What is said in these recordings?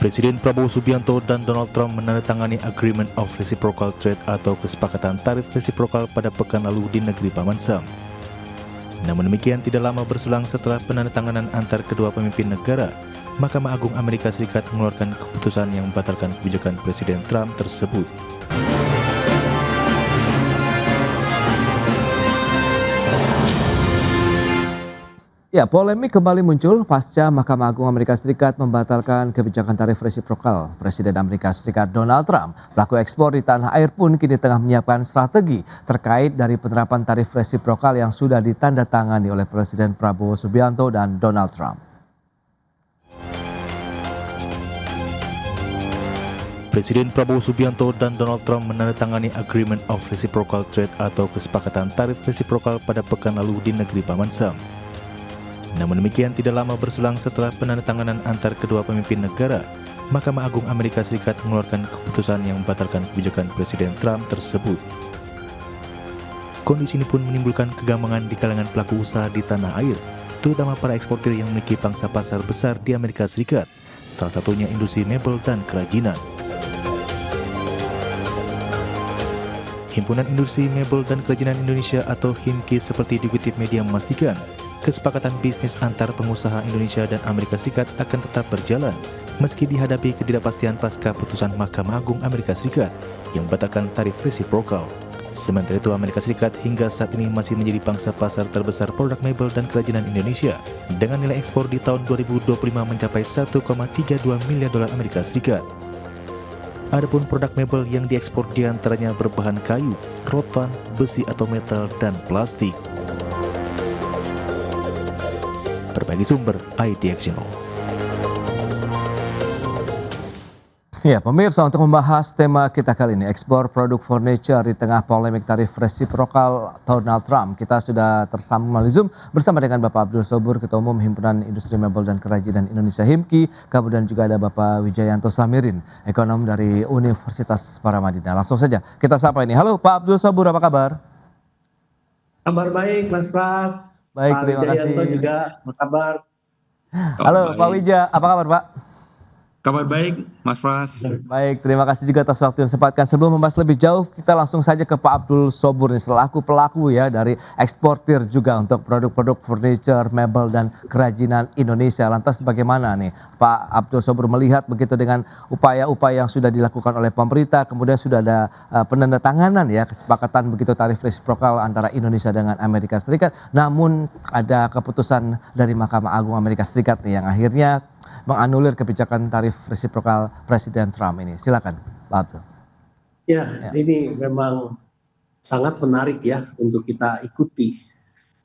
Presiden Prabowo Subianto dan Donald Trump menandatangani Agreement of Reciprocal Trade atau kesepakatan tarif resiprokal pada pekan lalu di negeri Paman Sam. Namun demikian, tidak lama berselang setelah penandatanganan antar kedua pemimpin negara, Mahkamah Agung Amerika Serikat mengeluarkan keputusan yang membatalkan kebijakan Presiden Trump tersebut. Ya, polemik kembali muncul pasca Mahkamah Agung Amerika Serikat membatalkan kebijakan tarif resiprokal. Presiden Amerika Serikat Donald Trump, pelaku ekspor di tanah air pun kini tengah menyiapkan strategi terkait dari penerapan tarif resiprokal yang sudah ditandatangani oleh Presiden Prabowo Subianto dan Donald Trump. Presiden Prabowo Subianto dan Donald Trump menandatangani Agreement of Reciprocal Trade atau kesepakatan tarif resiprokal pada pekan lalu di negeri Paman Sam. Namun demikian, tidak lama berselang setelah penandatanganan antar kedua pemimpin negara, Mahkamah Agung Amerika Serikat mengeluarkan keputusan yang membatalkan kebijakan Presiden Trump tersebut. Kondisi ini pun menimbulkan kegambangan di kalangan pelaku usaha di tanah air, terutama para eksportir yang memiliki pangsa pasar besar di Amerika Serikat, salah satunya industri mebel dan kerajinan. Himpunan Industri Mebel dan Kerajinan Indonesia atau HIMKI seperti dikutip media memastikan, kesepakatan bisnis antar pengusaha Indonesia dan Amerika Serikat akan tetap berjalan meski dihadapi ketidakpastian pasca putusan Mahkamah Agung Amerika Serikat yang membatalkan tarif resiprokal. Sementara itu, Amerika Serikat hingga saat ini masih menjadi pangsa pasar terbesar produk mebel dan kerajinan Indonesia dengan nilai ekspor di tahun 2025 mencapai 1,32 miliar dolar Amerika Serikat. Adapun produk mebel yang diekspor diantaranya berbahan kayu, rotan, besi atau metal, dan plastik. Berbagi sumber IDXchannel. Ya, pemirsa, untuk membahas tema kita kali ini, ekspor produk furniture di tengah polemik tarif resiprokal Donald Trump, kita sudah tersambung melalui Zoom bersama dengan Bapak Abdul Sobur, Ketua Umum Himpunan Industri Mebel dan Kerajinan Indonesia HIMKI, kemudian juga ada Bapak Wijayanto Samirin, ekonom dari Universitas Paramadina. Langsung saja kita sapa ini. Halo Pak Abdul Sobur, apa kabar? Kabar baik, Mas Pras. Baik, Pak terima Wijayanto kasih. juga, apa kabar? Halo Pak Wija, apa kabar Pak? Kabar baik, Mas Pras. Baik, terima kasih juga atas waktu yang disempatkan. Sebelum membahas lebih jauh, kita langsung saja ke Pak Abdul Sobur nih, selaku pelaku ya dari eksportir juga untuk produk-produk furniture, mebel dan kerajinan Indonesia. Lantas bagaimana nih Pak Abdul Sobur melihat begitu dengan upaya-upaya yang sudah dilakukan oleh pemerintah, kemudian sudah ada penandatanganan ya kesepakatan begitu tarif resiprokal antara Indonesia dengan Amerika Serikat. Namun ada keputusan dari Mahkamah Agung Amerika Serikat nih yang akhirnya menganulir kebijakan tarif resiprokal Presiden Trump ini. Silakan, Pak Abdul. Ya, ini memang sangat menarik ya untuk kita ikuti.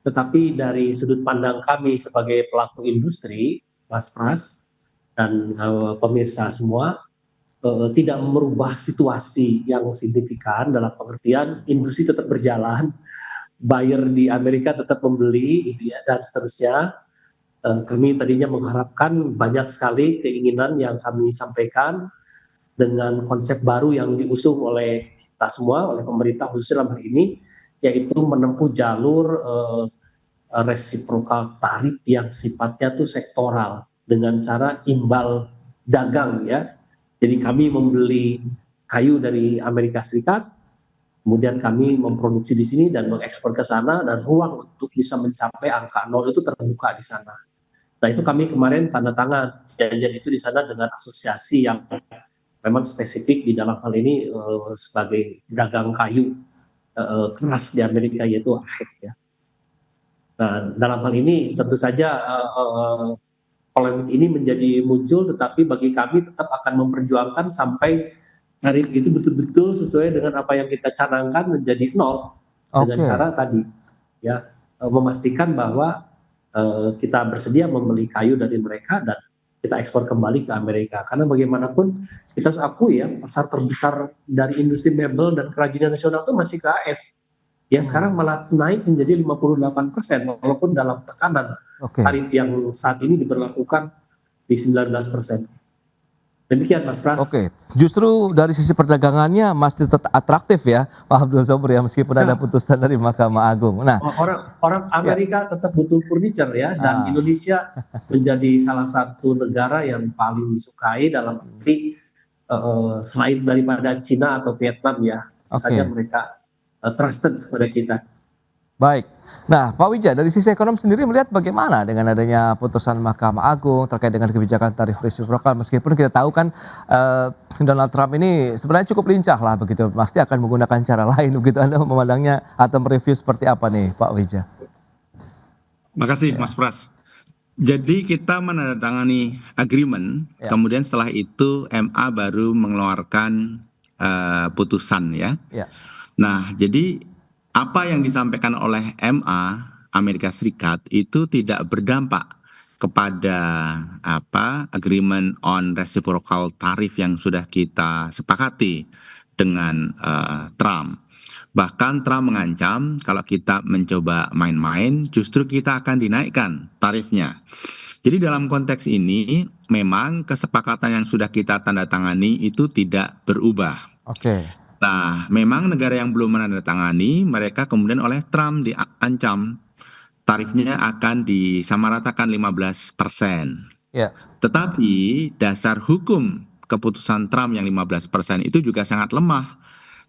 Tetapi dari sudut pandang kami sebagai pelaku industri, Mas Pras dan pemirsa semua, tidak merubah situasi yang signifikan dalam pengertian industri tetap berjalan, buyer di Amerika tetap membeli, gitu ya, dan seterusnya. Kami tadinya mengharapkan banyak sekali keinginan yang kami sampaikan dengan konsep baru yang diusung oleh kita semua, oleh pemerintah khususnya dalam hal ini, yaitu menempuh jalur resiprokal tarif yang sifatnya tuh sektoral dengan cara imbal dagang ya. Jadi kami membeli kayu dari Amerika Serikat, kemudian kami memproduksi di sini dan mengekspor ke sana, dan ruang untuk bisa mencapai angka 0 itu terbuka di sana. Nah, itu kami kemarin tanda tangan perjanjian itu di sana dengan asosiasi yang memang spesifik di dalam hal ini sebagai pedagang kayu keras di Amerika, yaitu AHEC ya. Nah, dalam hal ini tentu saja polemik ini menjadi muncul, tetapi bagi kami tetap akan memperjuangkan sampai tarif itu betul-betul sesuai dengan apa yang kita canangkan menjadi 0 dengan cara tadi ya, memastikan bahwa kita bersedia membeli kayu dari mereka dan kita ekspor kembali ke Amerika. Karena bagaimanapun kita harus akui ya, pasar terbesar dari industri mebel dan kerajinan nasional itu masih ke AS. Ya sekarang malah naik menjadi 58%, walaupun dalam tekanan tarif yang saat ini diberlakukan di 19%. Demikian Mas Pras. Oke, justru dari sisi perdagangannya masih tetap atraktif ya Pak Abdul Sobur ya, meskipun ada putusan dari Mahkamah Agung. Nah, Orang Amerika tetap butuh furniture ya, dan Indonesia menjadi salah satu negara yang paling disukai dalam arti selain daripada Cina atau Vietnam ya, saja mereka trusted kepada kita. Baik. Nah, Pak Wija, dari sisi ekonomi sendiri melihat bagaimana dengan adanya putusan Mahkamah Agung terkait dengan kebijakan tarif resiprokal, meskipun kita tahu kan Donald Trump ini sebenarnya cukup lincah lah begitu, pasti akan menggunakan cara lain begitu. Anda memandangnya atau mereview seperti apa nih Pak Wija? Makasih Mas Pras. Jadi kita menandatangani agreement, kemudian setelah itu MA baru mengeluarkan putusan ya. Nah, jadi apa yang disampaikan oleh MA Amerika Serikat itu tidak berdampak kepada agreement on reciprocal tarif yang sudah kita sepakati dengan Trump. Bahkan Trump mengancam kalau kita mencoba main-main justru kita akan dinaikkan tarifnya. Jadi dalam konteks ini memang kesepakatan yang sudah kita tanda tangani itu tidak berubah. Nah, memang negara yang belum menandatangani, mereka kemudian oleh Trump diancam tarifnya akan disamaratakan 15%. Tetapi dasar hukum keputusan Trump yang 15% itu juga sangat lemah.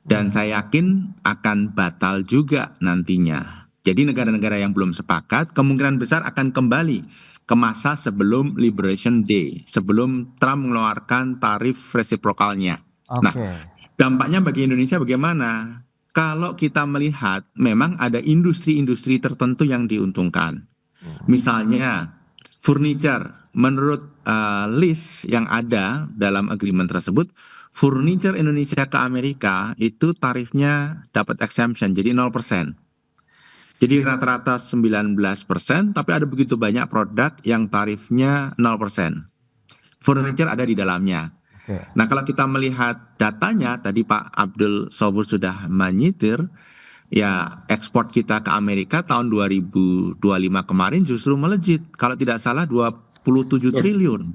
Dan saya yakin akan batal juga nantinya. Jadi negara-negara yang belum sepakat kemungkinan besar akan kembali ke masa sebelum Liberation Day, sebelum Trump mengeluarkan tarif resiprokalnya. Nah, dampaknya bagi Indonesia bagaimana? Kalau kita melihat memang ada industri-industri tertentu yang diuntungkan. Misalnya furniture, menurut list yang ada dalam agreement tersebut, furniture Indonesia ke Amerika itu tarifnya dapat exemption, jadi 0%. Jadi rata-rata 19%, tapi ada begitu banyak produk yang tarifnya 0%. Furniture ada di dalamnya. Nah, kalau kita melihat datanya, tadi Pak Abdul Sobur sudah menyitir, ya ekspor kita ke Amerika tahun 2025 kemarin justru melejit, kalau tidak salah 27 triliun.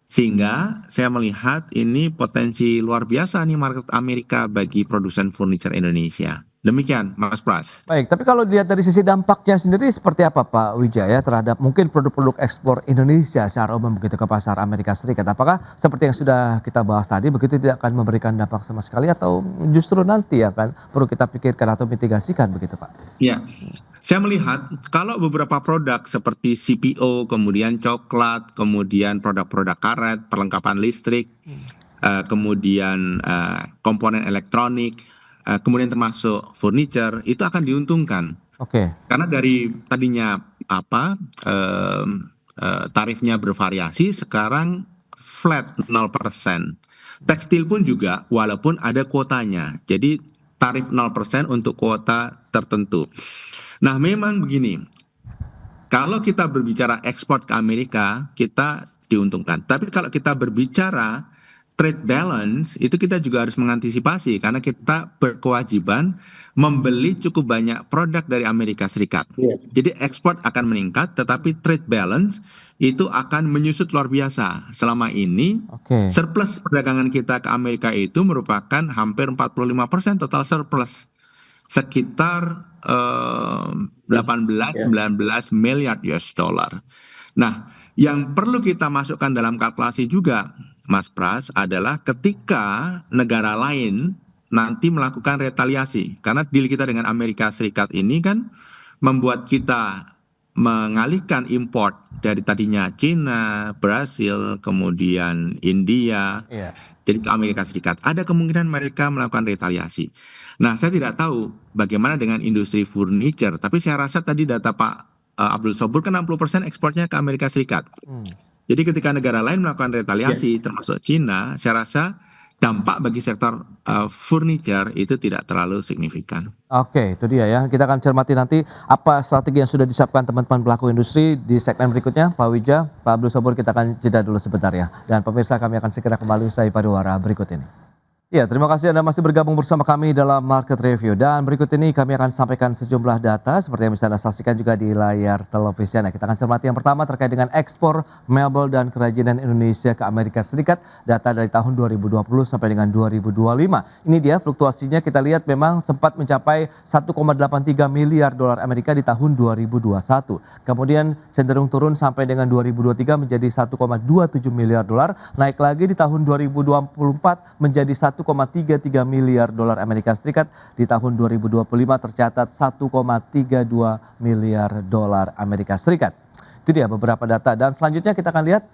Sehingga saya melihat ini potensi luar biasa nih market Amerika bagi produsen furniture Indonesia. Demikian Mas Pras. Baik, tapi kalau dilihat dari sisi dampaknya sendiri seperti apa Pak Wijaya terhadap mungkin produk-produk ekspor Indonesia secara umum begitu ke pasar Amerika Serikat? Apakah seperti yang sudah kita bahas tadi begitu tidak akan memberikan dampak sama sekali atau justru nanti akan perlu kita pikirkan atau mitigasikan begitu Pak? Ya, saya melihat kalau beberapa produk seperti CPO, kemudian coklat, kemudian produk-produk karet, perlengkapan listrik, kemudian komponen elektronik, kemudian termasuk furniture itu akan diuntungkan. Karena dari tadinya tarifnya bervariasi, sekarang flat 0%. Tekstil pun juga walaupun ada kuotanya. Jadi tarif 0% untuk kuota tertentu. Nah, memang begini. Kalau kita berbicara ekspor ke Amerika, kita diuntungkan. Tapi kalau kita berbicara trade balance, itu kita juga harus mengantisipasi karena kita berkewajiban membeli cukup banyak produk dari Amerika Serikat. Jadi ekspor akan meningkat, tetapi trade balance itu akan menyusut luar biasa. Selama ini surplus perdagangan kita ke Amerika itu merupakan hampir 45% total surplus. Sekitar 18-19 miliar US dollar. Nah, yang perlu kita masukkan dalam kalkulasi juga Mas Pras adalah ketika negara lain nanti melakukan retaliasi. Karena deal kita dengan Amerika Serikat ini kan membuat kita mengalihkan import dari tadinya Cina, Brasil, kemudian India, jadi ke Amerika Serikat. Ada kemungkinan mereka melakukan retaliasi. Nah, saya tidak tahu bagaimana dengan industri furniture, tapi saya rasa tadi data Pak Abdul Sobur kan 60% ekspornya ke Amerika Serikat. Jadi ketika negara lain melakukan retaliasi, termasuk Cina, saya rasa dampak bagi sektor furniture itu tidak terlalu signifikan. Oke, itu dia ya. Kita akan cermati nanti apa strategi yang sudah disiapkan teman-teman pelaku industri di segmen berikutnya. Pak Wija, Pak Abdul Sobur, kita akan jeda dulu sebentar ya. Dan pemirsa, kami akan segera kembali usai pariwara berikut ini. Ya, terima kasih Anda masih bergabung bersama kami dalam Market Review. Dan berikut ini kami akan sampaikan sejumlah data seperti yang bisa Anda saksikan juga di layar televisi Anda. Kita akan cermati yang pertama terkait dengan ekspor mebel dan kerajinan Indonesia ke Amerika Serikat. Data dari tahun 2020 sampai dengan 2025. Ini dia fluktuasinya, kita lihat memang sempat mencapai 1,83 miliar dolar Amerika di tahun 2021. Kemudian cenderung turun sampai dengan 2023 menjadi 1,27 miliar dolar. Naik lagi di tahun 2024 menjadi 1,33 miliar dolar Amerika Serikat. Di tahun 2025 tercatat 1,32 miliar dolar Amerika Serikat. Itu dia beberapa data, dan selanjutnya kita akan lihat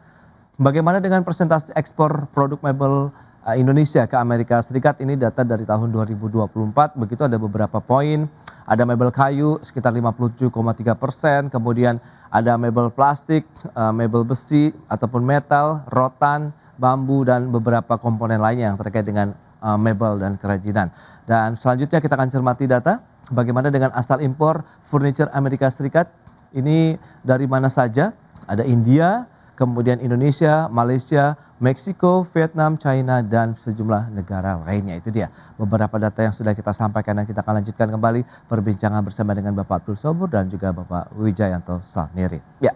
bagaimana dengan persentase ekspor produk mebel Indonesia ke Amerika Serikat. Ini data dari tahun 2024, begitu ada beberapa poin. Ada mebel kayu sekitar 57,3%, kemudian ada mebel plastik, mebel besi ataupun metal, rotan, bambu, dan beberapa komponen lainnya yang terkait dengan mebel dan kerajinan. Dan selanjutnya kita akan cermati data bagaimana dengan asal impor furniture Amerika Serikat. Ini dari mana saja? Ada India, kemudian Indonesia, Malaysia, Meksiko, Vietnam, China, dan sejumlah negara lainnya. Itu dia beberapa data yang sudah kita sampaikan, dan kita akan lanjutkan kembali perbincangan bersama dengan Bapak Abdul Sobur dan juga Bapak Wijayanto Samiri. Ya,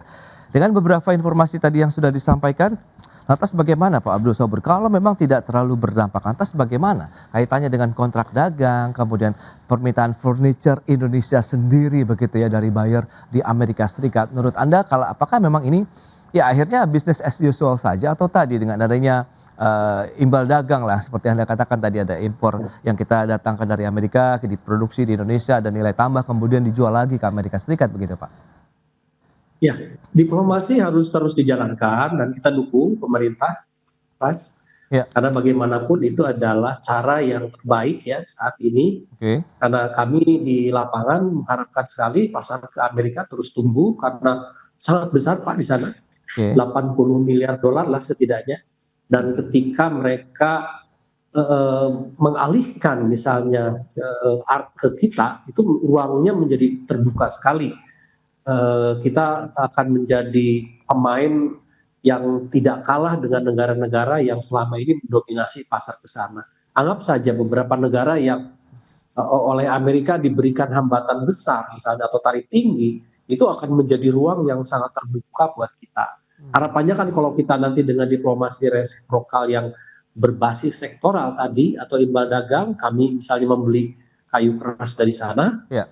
dengan beberapa informasi tadi yang sudah disampaikan, lantas bagaimana Pak Abdul Sobur? Kalau memang tidak terlalu berdampak, lantas bagaimana kaitannya dengan kontrak dagang, kemudian permintaan furniture Indonesia sendiri begitu ya dari buyer di Amerika Serikat? Menurut Anda, apakah memang ini ya akhirnya bisnis as usual saja, atau tadi dengan adanya imbal dagang lah seperti Anda katakan tadi, ada impor yang kita datangkan dari Amerika, diproduksi di Indonesia, dan nilai tambah kemudian dijual lagi ke Amerika Serikat begitu Pak? Ya, diplomasi harus terus dijalankan dan kita dukung pemerintah, Mas. Ya. Karena bagaimanapun itu adalah cara yang terbaik ya saat ini. Oke. Karena kami di lapangan mengharapkan sekali pasar ke Amerika terus tumbuh karena sangat besar Pak di sana. Oke. 80 miliar dolar lah setidaknya. Dan ketika mereka mengalihkan misalnya ke kita, itu ruangnya menjadi terbuka sekali. Kita akan menjadi pemain yang tidak kalah dengan negara-negara yang selama ini mendominasi pasar ke sana. Anggap saja beberapa negara yang oleh Amerika diberikan hambatan besar misalnya atau tarif tinggi, itu akan menjadi ruang yang sangat terbuka buat kita. Harapannya kan kalau kita nanti dengan diplomasi resiprokal yang berbasis sektoral tadi atau imbal dagang, kami misalnya membeli kayu keras dari sana, Ya.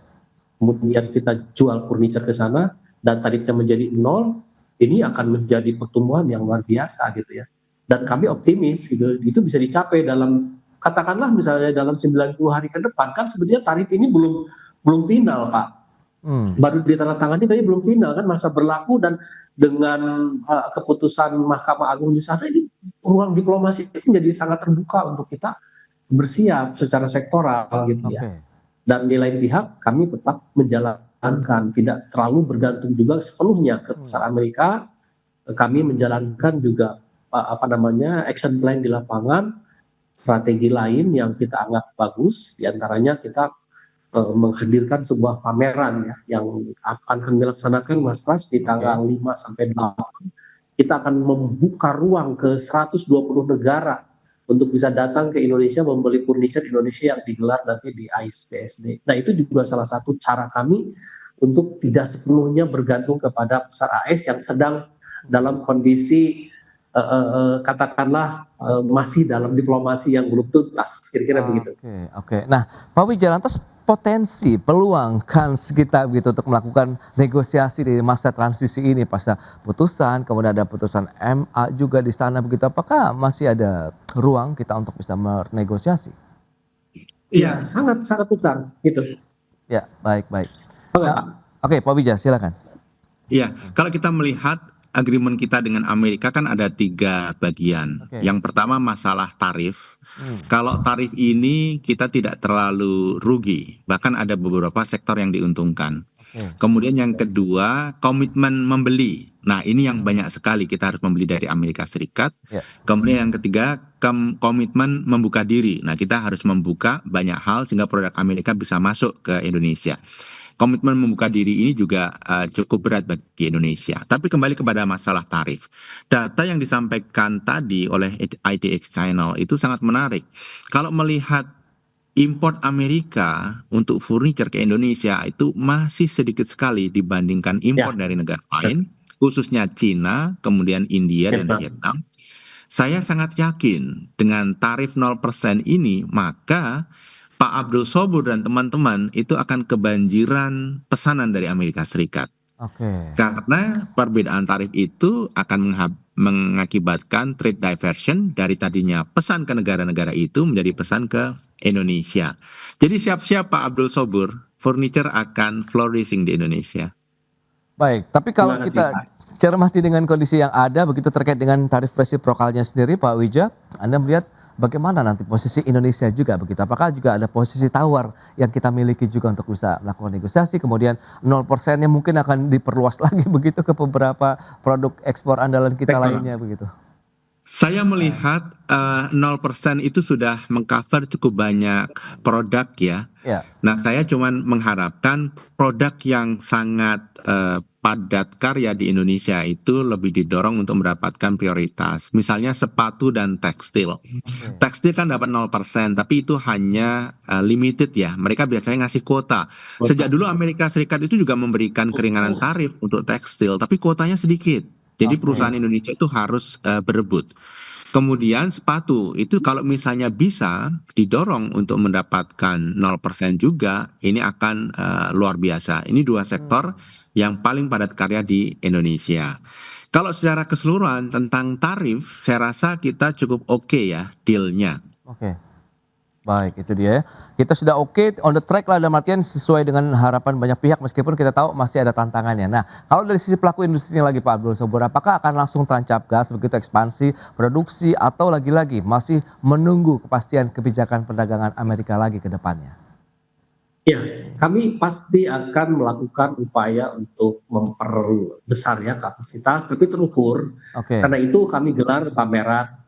kemudian kita jual furniture ke sana dan tarifnya menjadi 0, ini akan menjadi pertumbuhan yang luar biasa gitu ya. Dan kami optimis gitu, itu bisa dicapai dalam, katakanlah misalnya dalam 90 hari ke depan. Kan sebetulnya tarif ini belum final Pak. Baru ditandatangani tapi belum final kan, masa berlaku, dan dengan keputusan Mahkamah Agung di sana, ini ruang diplomasi itu menjadi sangat terbuka untuk kita bersiap secara sektoral gitu ya. Dan di lain pihak kami tetap menjalankan, tidak terlalu bergantung juga sepenuhnya ke pasar Amerika. Kami menjalankan juga action plan di lapangan, strategi lain yang kita anggap bagus. Di antaranya kita menghadirkan sebuah pameran ya, yang akan kami laksanakan Mas Pras di tanggal 5 sampai 8. Kita akan membuka ruang ke 120 negara untuk bisa datang ke Indonesia membeli furniture Indonesia yang digelar nanti di AISPSD. Nah, itu juga salah satu cara kami untuk tidak sepenuhnya bergantung kepada pasar AS yang sedang dalam kondisi katakanlah masih dalam diplomasi yang belum tuntas, kira-kira begitu. Oke. Nah, Pak Wijaya, lantas potensi peluang kans kita begitu untuk melakukan negosiasi di masa transisi ini pasca putusan, kemudian ada putusan MA juga di sana begitu, apakah masih ada ruang kita untuk bisa bernegosiasi? Iya, sangat besar gitu. Ya, baik. Oke, Pak Wijaya, silakan. Iya, kalau kita melihat agreement kita dengan Amerika kan ada 3 bagian. Yang pertama masalah tarif. Kalau tarif ini kita tidak terlalu rugi, bahkan ada beberapa sektor yang diuntungkan. Kemudian yang kedua, komitmen membeli. Nah, ini yang banyak sekali kita harus membeli dari Amerika Serikat. Kemudian yang ketiga, komitmen membuka diri. Nah, kita harus membuka banyak hal sehingga produk Amerika bisa masuk ke Indonesia. komitmen membuka diri ini juga cukup berat bagi Indonesia. Tapi kembali kepada masalah tarif. Data yang disampaikan tadi oleh IDX Channel itu sangat menarik. Kalau melihat import Amerika untuk furniture ke Indonesia itu masih sedikit sekali dibandingkan impor Ya, dari negara lain, khususnya Cina, kemudian India dan Vietnam. Vietnam. Saya sangat yakin dengan tarif 0% ini, maka Pak Abdul Sobur dan teman-teman itu akan kebanjiran pesanan dari Amerika Serikat. Oke. Karena perbedaan tarif itu akan mengakibatkan trade diversion dari tadinya pesan ke negara-negara itu menjadi pesan ke Indonesia. Jadi siap-siap Pak Abdul Sobur, furniture akan flourishing di Indonesia. Baik, tapi kalau Terima kasih, kita Pak. cermati dengan kondisi yang ada begitu terkait dengan tarif resiprokalnya sendiri Pak Wija, Anda melihat bagaimana nanti posisi Indonesia juga begitu? Apakah juga ada posisi tawar yang kita miliki juga untuk bisa melakukan negosiasi, kemudian 0%-nya mungkin akan diperluas lagi begitu ke beberapa produk ekspor andalan kita Sektor. lainnya begitu? Saya melihat 0% itu sudah mengcover cukup banyak produk ya. Ya, Nah, saya cuman mengharapkan produk yang sangat padat karya di Indonesia itu lebih didorong untuk mendapatkan prioritas. Misalnya sepatu dan tekstil. oke. Tekstil kan dapat 0%, tapi itu hanya limited ya. Mereka biasanya ngasih kuota. Sejak dulu Amerika Serikat itu juga memberikan keringanan tarif untuk tekstil, tapi kuotanya sedikit. Jadi Oke. perusahaan Indonesia itu harus berebut. Kemudian sepatu itu kalau misalnya bisa didorong untuk mendapatkan 0% juga, ini akan luar biasa. Ini dua sektor yang paling padat karya di Indonesia. Kalau secara keseluruhan tentang tarif, saya rasa kita cukup oke ya deal-nya. Oke. Baik, itu dia ya. Kita sudah oke, on the track lah dalam artian sesuai dengan harapan banyak pihak meskipun kita tahu masih ada tantangannya. Nah, kalau dari sisi pelaku industrinya lagi Pak Abdul Sobur, apakah akan langsung tancap gas begitu ekspansi, produksi atau lagi-lagi masih menunggu kepastian kebijakan perdagangan Amerika lagi ke depannya? Ya, kami pasti akan melakukan upaya untuk memperbesar ya kapasitas, tapi terukur. Oke, Karena itu kami gelar pameran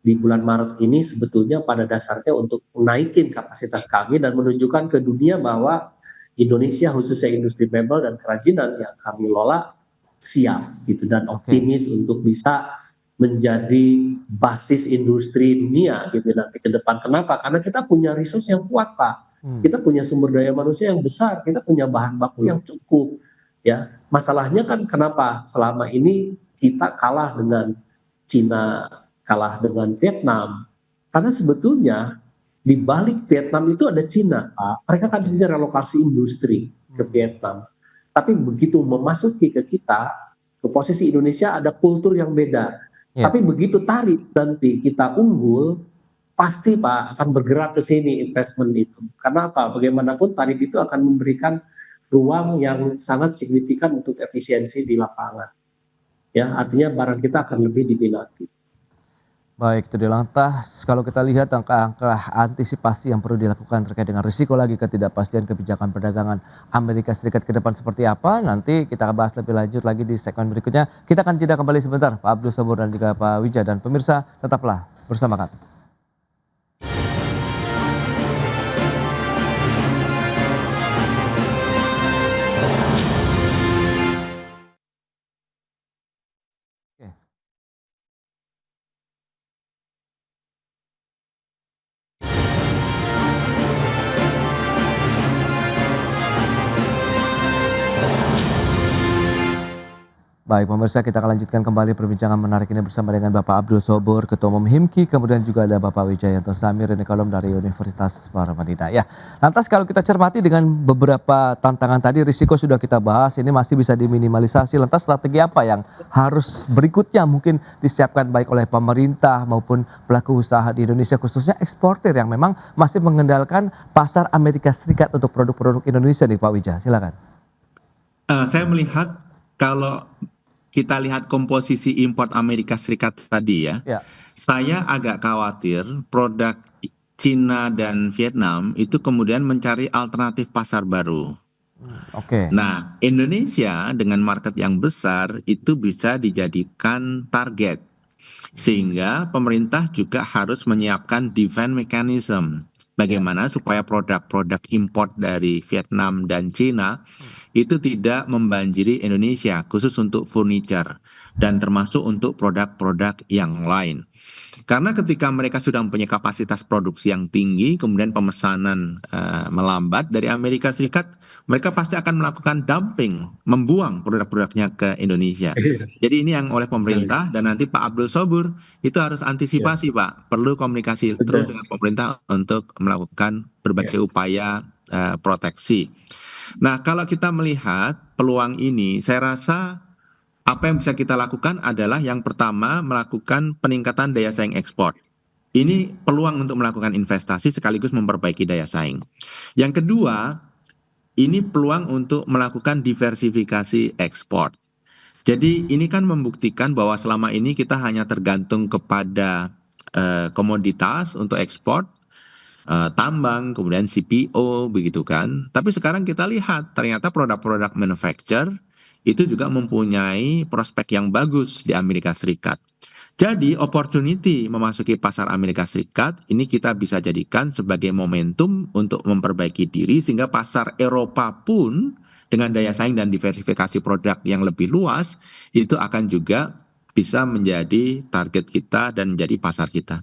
di bulan Maret ini sebetulnya pada dasarnya untuk menaikin kapasitas kami dan menunjukkan ke dunia bahwa Indonesia khususnya industri mebel dan kerajinan yang kami lola siap gitu dan Oke. optimis untuk bisa menjadi basis industri dunia gitu nanti ke depan. Kenapa? Karena kita punya resource yang kuat, Pak. Kita punya sumber daya manusia yang besar, kita punya bahan baku yang cukup. Ya, masalahnya kan kenapa selama ini kita kalah dengan Cina, kalah dengan Vietnam? Karena sebetulnya di balik Vietnam itu ada Cina, Pak. Mereka kan sebenarnya relokasi industri ke Vietnam. Tapi begitu memasuki ke kita, ke posisi Indonesia ada kultur yang beda. Ya. Tapi begitu tarif nanti kita unggul, pasti Pak akan bergerak ke sini investment itu. Karena apa? Bagaimanapun tarif itu akan memberikan ruang yang sangat signifikan untuk efisiensi di lapangan. Ya, artinya barang kita akan lebih diminati. Baik, itu dia. Lantas kalau kita lihat angka-angka antisipasi yang perlu dilakukan terkait dengan risiko lagi ketidakpastian kebijakan perdagangan Amerika Serikat ke depan seperti apa, nanti kita akan bahas lebih lanjut lagi di segmen berikutnya. Kita akan jeda kembali sebentar, Pak Abdul Sobur dan juga Pak Wija, dan pemirsa tetaplah bersama kami. Oke. Baik pemirsa, kita akan lanjutkan kembali perbincangan menarik ini bersama dengan Bapak Abdul Sobur, Ketua Umum HIMKI, kemudian juga ada Bapak Wijayanto Samir, ekonom dari Universitas Paramadina. Ya, lantas kalau kita cermati dengan beberapa tantangan tadi, risiko sudah kita bahas, ini masih bisa diminimalisasi. Lantas strategi apa yang harus berikutnya mungkin disiapkan baik oleh pemerintah maupun pelaku usaha di Indonesia, khususnya eksportir yang memang masih mengendalikan pasar Amerika Serikat untuk produk-produk Indonesia nih Pak Wija, silakan. Saya melihat kalau kita lihat komposisi import Amerika Serikat tadi ya, Ya. saya agak khawatir produk Cina dan Vietnam itu kemudian mencari alternatif pasar baru. Oke. Nah, Indonesia dengan market yang besar itu bisa dijadikan target. Sehingga pemerintah juga harus menyiapkan defense mechanism. bagaimana supaya produk-produk import dari Vietnam dan Cina itu tidak membanjiri Indonesia, khusus untuk furniture dan termasuk untuk produk-produk yang lain. Karena ketika mereka sudah mempunyai kapasitas produksi yang tinggi, kemudian pemesanan melambat dari Amerika Serikat, mereka pasti akan melakukan dumping, membuang produk-produknya ke Indonesia. Jadi ini yang oleh pemerintah dan nanti Pak Abdul Sobur itu harus antisipasi, Pak. Perlu komunikasi terus dengan pemerintah untuk melakukan berbagai upaya proteksi. Nah, kalau kita melihat peluang ini, saya rasa apa yang bisa kita lakukan adalah yang pertama melakukan peningkatan daya saing ekspor. Ini peluang untuk melakukan investasi sekaligus memperbaiki daya saing. Yang kedua, ini peluang untuk melakukan diversifikasi ekspor. Jadi ini kan membuktikan bahwa selama ini kita hanya tergantung kepada komoditas untuk ekspor, tambang, kemudian CPO, begitu kan. Tapi sekarang kita lihat ternyata produk-produk manufacture itu juga mempunyai prospek yang bagus di Amerika Serikat. Jadi opportunity memasuki pasar Amerika Serikat ini kita bisa jadikan sebagai momentum untuk memperbaiki diri sehingga pasar Eropa pun dengan daya saing dan diversifikasi produk yang lebih luas itu akan juga bisa menjadi target kita dan menjadi pasar kita.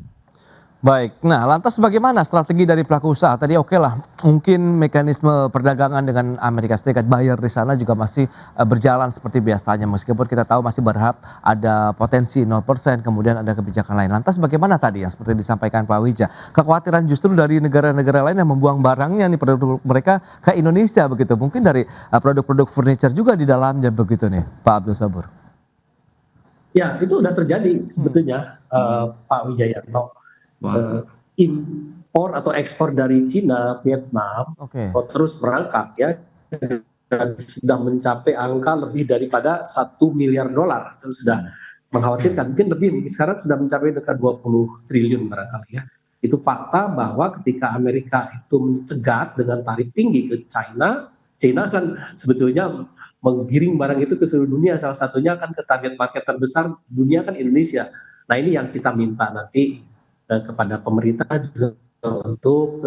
Baik, nah lantas bagaimana strategi dari pelaku usaha? Tadi oke lah, mungkin mekanisme perdagangan dengan Amerika Serikat, buyer di sana juga masih berjalan seperti biasanya. Meskipun kita tahu masih berharap ada potensi 0%, kemudian ada kebijakan lain. Lantas bagaimana tadi yang seperti disampaikan Pak Wija? Kekhawatiran justru dari negara-negara lain yang membuang barangnya nih, produk mereka ke Indonesia begitu. Mungkin dari produk-produk furniture juga di dalamnya begitu nih, Pak Abdul Sabur. Ya, itu udah terjadi sebetulnya, Pak Wijayanto. Impor atau ekspor dari Cina, Vietnam, terus merangkak ya, dan sudah mencapai angka lebih daripada $1 miliar. Itu sudah mengkhawatirkan, mungkin sekarang sudah mencapai dekat 20 triliun barangkali ya. Itu fakta bahwa ketika Amerika itu mencegat dengan tarif tinggi ke China kan sebetulnya menggiring barang itu ke seluruh dunia, salah satunya kan ke target market terbesar dunia kan Indonesia. Nah ini yang kita minta nanti kepada pemerintah juga untuk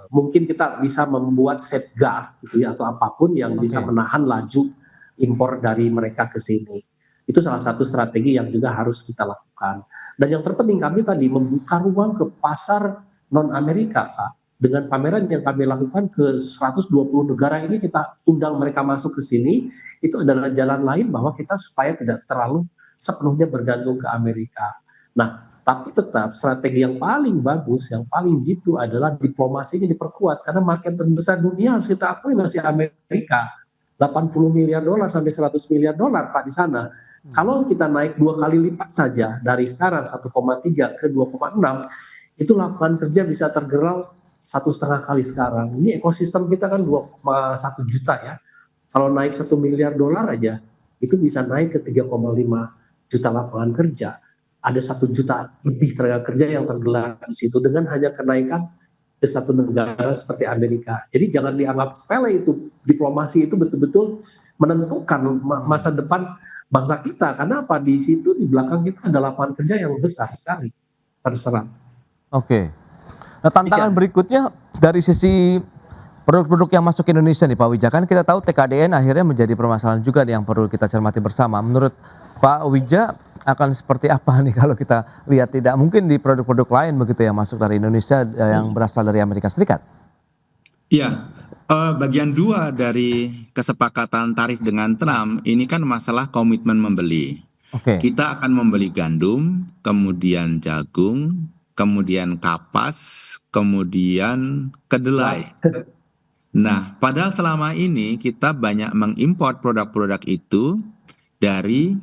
mungkin kita bisa membuat safeguard gitu ya, atau apapun yang bisa menahan laju impor dari mereka ke sini. Itu salah satu strategi yang juga harus kita lakukan. Dan yang terpenting kami tadi membuka ruang ke pasar non Amerika, Pak. Dengan pameran yang kami lakukan ke 120 negara ini, kita undang mereka masuk ke sini. Itu adalah jalan lain bahwa kita supaya tidak terlalu sepenuhnya bergantung ke Amerika. Nah, tapi tetap strategi yang paling bagus, yang paling jitu adalah diplomasinya diperkuat. Karena market terbesar dunia harus kita akui masih Amerika. $80 miliar sampai $100 miliar Pak di sana. Kalau kita naik 2 kali lipat saja dari sekarang 1,3 ke 2,6, itu lapangan kerja bisa tergerak 1,5 kali sekarang. Ini ekosistem kita kan 2,1 juta ya. Kalau naik $1 miliar aja, itu bisa naik ke 3,5 juta lapangan kerja. Ada 1 juta lebih tenaga kerja yang tergelar di situ dengan hanya kenaikan ke satu negara seperti Amerika. Jadi jangan dianggap sepele itu. Diplomasi itu betul-betul menentukan masa depan bangsa kita. Karena apa? Di situ di belakang kita ada lapangan kerja yang besar sekali terserang. Oke. Nah, tantangan berikutnya dari sisi produk-produk yang masuk ke Indonesia nih Pak Wija, kan kita tahu TKDN akhirnya menjadi permasalahan juga nih yang perlu kita cermati bersama. Menurut Pak Wija akan seperti apa nih kalau kita lihat tidak mungkin di produk-produk lain begitu yang masuk dari Indonesia yang berasal dari Amerika Serikat? Iya, bagian 2 dari kesepakatan tarif dengan Trump ini kan masalah komitmen membeli. Kita akan membeli gandum, kemudian jagung, kemudian kapas, kemudian kedelai. Nah, padahal selama ini kita banyak mengimpor produk-produk itu dari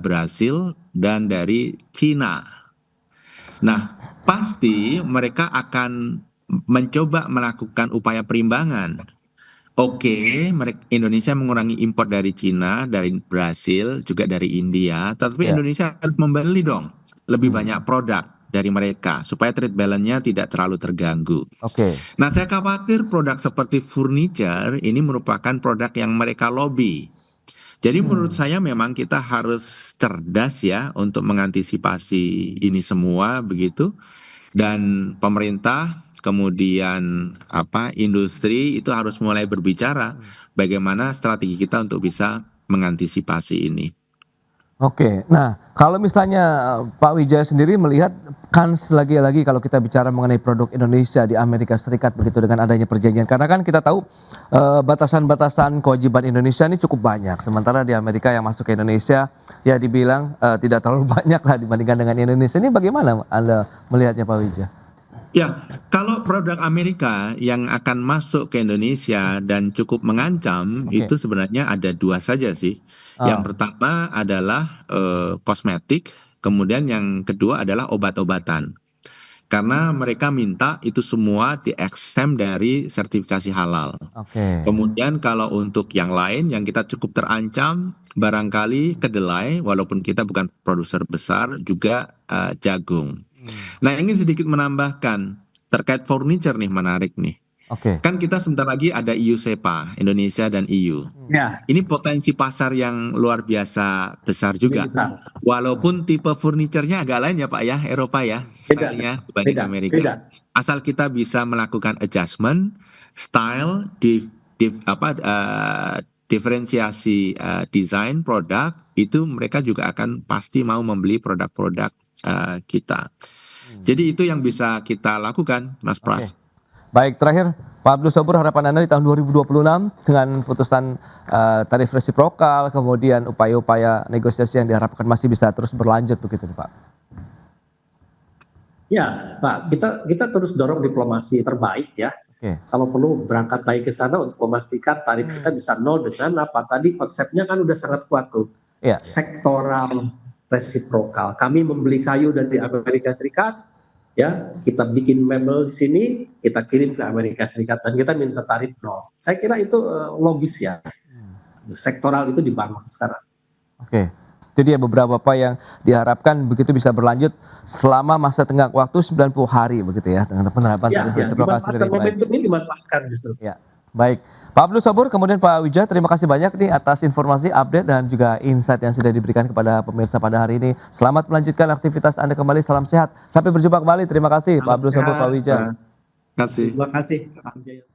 Brasil dan dari Cina. Nah, pasti mereka akan mencoba melakukan upaya perimbangan. Oke, Indonesia mengurangi impor dari Cina, dari Brasil, juga dari India, tapi Indonesia harus membeli dong lebih banyak produk dari mereka supaya trade balance-nya tidak terlalu terganggu. Nah, saya khawatir produk seperti furniture ini merupakan produk yang mereka lobby. Jadi menurut saya memang kita harus cerdas ya untuk mengantisipasi ini semua begitu. Dan pemerintah kemudian industri itu harus mulai berbicara bagaimana strategi kita untuk bisa mengantisipasi ini. Oke, nah kalau misalnya Pak Wijaya sendiri melihat kans lagi-lagi kalau kita bicara mengenai produk Indonesia di Amerika Serikat begitu dengan adanya perjanjian, karena kan kita tahu batasan-batasan kewajiban Indonesia ini cukup banyak, sementara di Amerika yang masuk ke Indonesia ya dibilang tidak terlalu banyak lah dibandingkan dengan Indonesia. Ini bagaimana Anda melihatnya Pak Wijaya? Ya, kalau produk Amerika yang akan masuk ke Indonesia dan cukup mengancam, Oke. itu sebenarnya ada dua saja sih. Yang pertama adalah kosmetik, kemudian yang kedua adalah obat-obatan. Karena mereka minta itu semua di-exempt dari sertifikasi halal. Oke. Kemudian kalau untuk yang lain yang kita cukup terancam, barangkali kedelai, walaupun kita bukan produser besar, juga jagung. Nah, ingin sedikit menambahkan terkait furniture nih, menarik nih. Oke. Kan kita sebentar lagi ada EU SEPA, Indonesia dan EU. Ya, Ini potensi pasar yang luar biasa besar juga. besar. Walaupun tipe furniturnya agak lain ya Pak ya, Eropa ya, Beda, stylenya dibanding beda, Amerika. beda. Asal kita bisa melakukan adjustment, style, diferensiasi desain produk, itu mereka juga akan pasti mau membeli produk-produk kita. Jadi itu yang bisa kita lakukan, Mas Pras. Baik, terakhir Pak Abdul Sobur, harapan Anda di tahun 2026 dengan putusan tarif resiprokal, kemudian upaya-upaya negosiasi yang diharapkan masih bisa terus berlanjut begitu Pak? Ya, Pak, kita terus dorong diplomasi terbaik ya. Oke. Kalau perlu berangkat lagi ke sana untuk memastikan tarif kita bisa nol dengan apa tadi konsepnya kan udah sangat kuat tuh. Iya. Sektoral resiprokal. Kami membeli kayu dari Amerika Serikat, ya kita bikin mebel di sini, kita kirim ke Amerika Serikat dan kita minta tarif nol. Saya kira itu logis ya. Sektoral itu dibangun sekarang. Oke. Jadi ya beberapa apa yang diharapkan begitu bisa berlanjut selama masa tenggang waktu 90 hari begitu ya dengan penerapan Ya, tarif ya resiprokal dimanfaatkan, sendiri. Baik. momentum ini dimanfaatkan justru. Ya, baik. Pak Abdul Sobur, kemudian Pak Wijaya, terima kasih banyak nih atas informasi, update dan juga insight yang sudah diberikan kepada pemirsa pada hari ini. Selamat melanjutkan aktivitas Anda kembali, salam sehat. Sampai berjumpa kembali. Terima kasih Pak Abdul Sobur, Pak Wijaya. Terima kasih. Terima kasih.